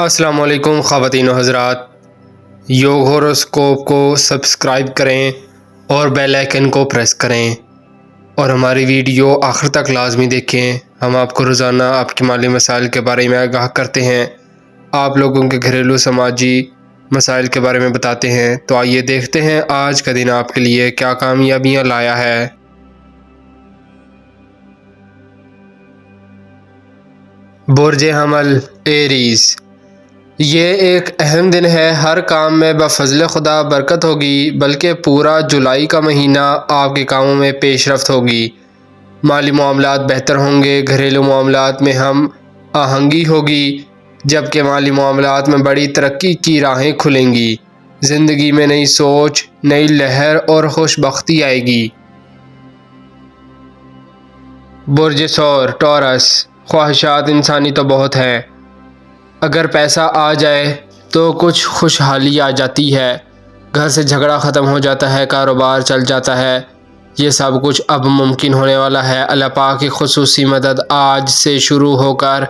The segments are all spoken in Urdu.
السلام علیکم خواتین و حضرات، یوگ ہوروسکوپ کو سبسکرائب کریں اور بیل آئیکن کو پریس کریں اور ہماری ویڈیو آخر تک لازمی دیکھیں۔ ہم آپ کو روزانہ آپ کے مالی مسائل کے بارے میں آگاہ کرتے ہیں، آپ لوگوں کے گھریلو سماجی مسائل کے بارے میں بتاتے ہیں۔ تو آئیے دیکھتے ہیں آج کا دن آپ کے لیے کیا کامیابیاں لایا ہے۔ برج حمل ایریز، یہ ایک اہم دن ہے۔ ہر کام میں بفضل خدا برکت ہوگی، بلکہ پورا جولائی کا مہینہ آپ کے کاموں میں پیش رفت ہوگی۔ مالی معاملات بہتر ہوں گے، گھریلو معاملات میں ہم آہنگی ہوگی، جبکہ مالی معاملات میں بڑی ترقی کی راہیں کھلیں گی۔ زندگی میں نئی سوچ، نئی لہر اور خوش بختی آئے گی۔ برج ثور ٹورس، خواہشات انسانی تو بہت ہیں، اگر پیسہ آ جائے تو کچھ خوشحالی آ جاتی ہے، گھر سے جھگڑا ختم ہو جاتا ہے، کاروبار چل جاتا ہے۔ یہ سب کچھ اب ممکن ہونے والا ہے۔ اللہ پاک کی خصوصی مدد آج سے شروع ہو کر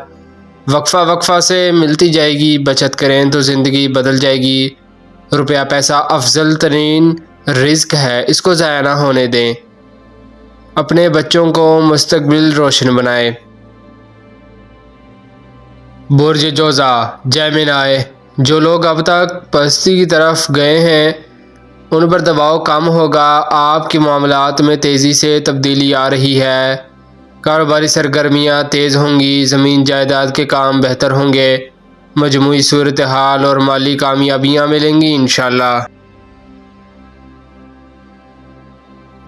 وقفہ سے ملتی جائے گی۔ بچت کریں تو زندگی بدل جائے گی۔ روپیہ پیسہ افضل ترین رزق ہے، اس کو ضائع نہ ہونے دیں۔ اپنے بچوں کو مستقبل روشن بنائیں۔ برج جوزا جیمنائی، جو لوگ اب تک پستی کی طرف گئے ہیں ان پر دباؤ کم ہوگا۔ آپ کے معاملات میں تیزی سے تبدیلی آ رہی ہے، کاروباری سرگرمیاں تیز ہوں گی، زمین جائیداد کے کام بہتر ہوں گے، مجموعی صورتحال اور مالی کامیابیاں ملیں گی انشاءاللہ۔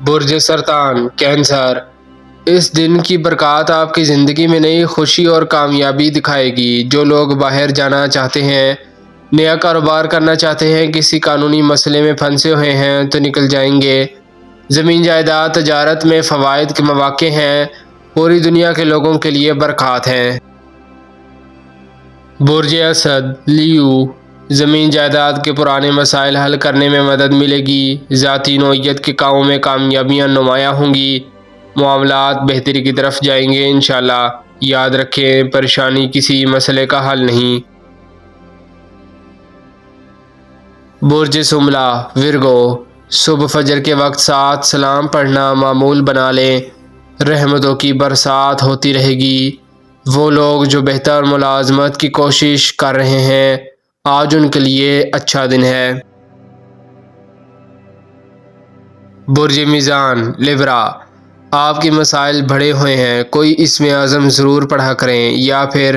برج سرطان کینسر، اس دن کی برکات آپ کی زندگی میں نئی خوشی اور کامیابی دکھائے گی۔ جو لوگ باہر جانا چاہتے ہیں، نیا کاروبار کرنا چاہتے ہیں، کسی قانونی مسئلے میں پھنسے ہوئے ہیں تو نکل جائیں گے۔ زمین جائیداد تجارت میں فوائد کے مواقع ہیں، پوری دنیا کے لوگوں کے لیے برکات ہیں۔ برج اسد لیو، زمین جائیداد کے پرانے مسائل حل کرنے میں مدد ملے گی، ذاتی نوعیت کے کاموں میں کامیابیاں نمایاں ہوں گی، معاملات بہتری کی طرف جائیں گے انشاءاللہ۔ یاد رکھیں، پریشانی کسی مسئلے کا حل نہیں۔ برج شملہ ورگو، صبح فجر کے وقت 7 سلام پڑھنا معمول بنا لیں، رحمتوں کی برسات ہوتی رہے گی۔ وہ لوگ جو بہتر ملازمت کی کوشش کر رہے ہیں، آج ان کے لیے اچھا دن ہے۔ برج میزان لیبرا، آپ کے مسائل بڑھے ہوئے ہیں، کوئی اسم اعظم ضرور پڑھا کریں یا پھر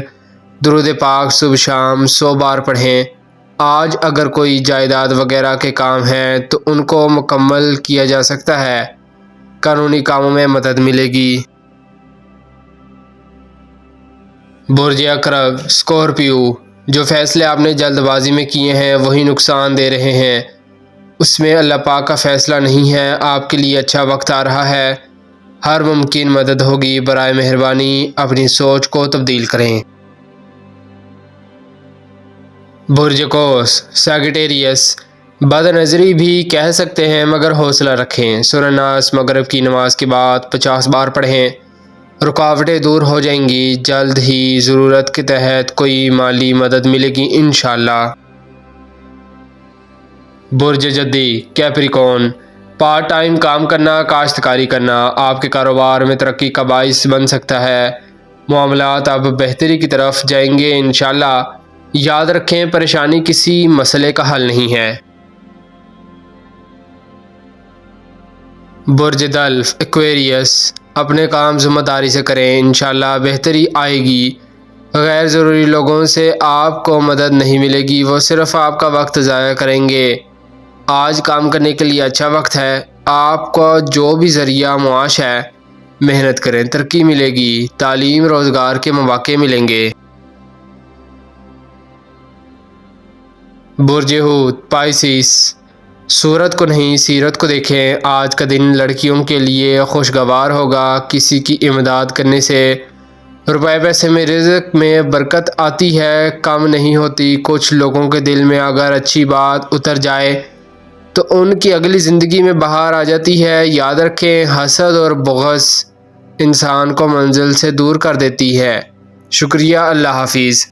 درود پاک صبح شام 100 بار پڑھیں۔ آج اگر کوئی جائیداد وغیرہ کے کام ہیں تو ان کو مکمل کیا جا سکتا ہے، قانونی کاموں میں مدد ملے گی۔ برج عقرب اسکورپیو، جو فیصلے آپ نے جلد بازی میں کیے ہیں وہی نقصان دے رہے ہیں، اس میں اللہ پاک کا فیصلہ نہیں ہے۔ آپ کے لیے اچھا وقت آ رہا ہے، ہر ممکن مدد ہوگی، برائے مہربانی اپنی سوچ کو تبدیل کریں۔ برج قوس سیجیٹیریس، بد نظری بھی کہہ سکتے ہیں مگر حوصلہ رکھیں، سورہ ناس مغرب کی نماز کے بعد 50 بار پڑھیں، رکاوٹیں دور ہو جائیں گی، جلد ہی ضرورت کے تحت کوئی مالی مدد ملے گی انشاءاللہ۔ برج جدی کیپریکون، پارٹ ٹائم کام کرنا، کاشتکاری کرنا آپ کے کاروبار میں ترقی کا باعث بن سکتا ہے، معاملات اب بہتری کی طرف جائیں گے انشاءاللہ۔ یاد رکھیں، پریشانی کسی مسئلے کا حل نہیں ہے۔ برج دلف ایکویریس، اپنے کام ذمہ داری سے کریں، انشاءاللہ بہتری آئے گی۔ غیر ضروری لوگوں سے آپ کو مدد نہیں ملے گی، وہ صرف آپ کا وقت ضائع کریں گے۔ آج کام کرنے کے لیے اچھا وقت ہے، آپ کو جو بھی ذریعہ معاش ہے محنت کریں، ترقی ملے گی، تعلیم روزگار کے مواقع ملیں گے۔ برج حوت پائسیس، صورت کو نہیں سیرت کو دیکھیں، آج کا دن لڑکیوں کے لیے خوشگوار ہوگا، کسی کی امداد کرنے سے روپے پیسے میں رزق میں برکت آتی ہے، کم نہیں ہوتی۔ کچھ لوگوں کے دل میں اگر اچھی بات اتر جائے تو ان کی اگلی زندگی میں بہار آ جاتی ہے۔ یاد رکھیں، حسد اور بغض انسان کو منزل سے دور کر دیتی ہے۔ شکریہ، اللہ حافظ۔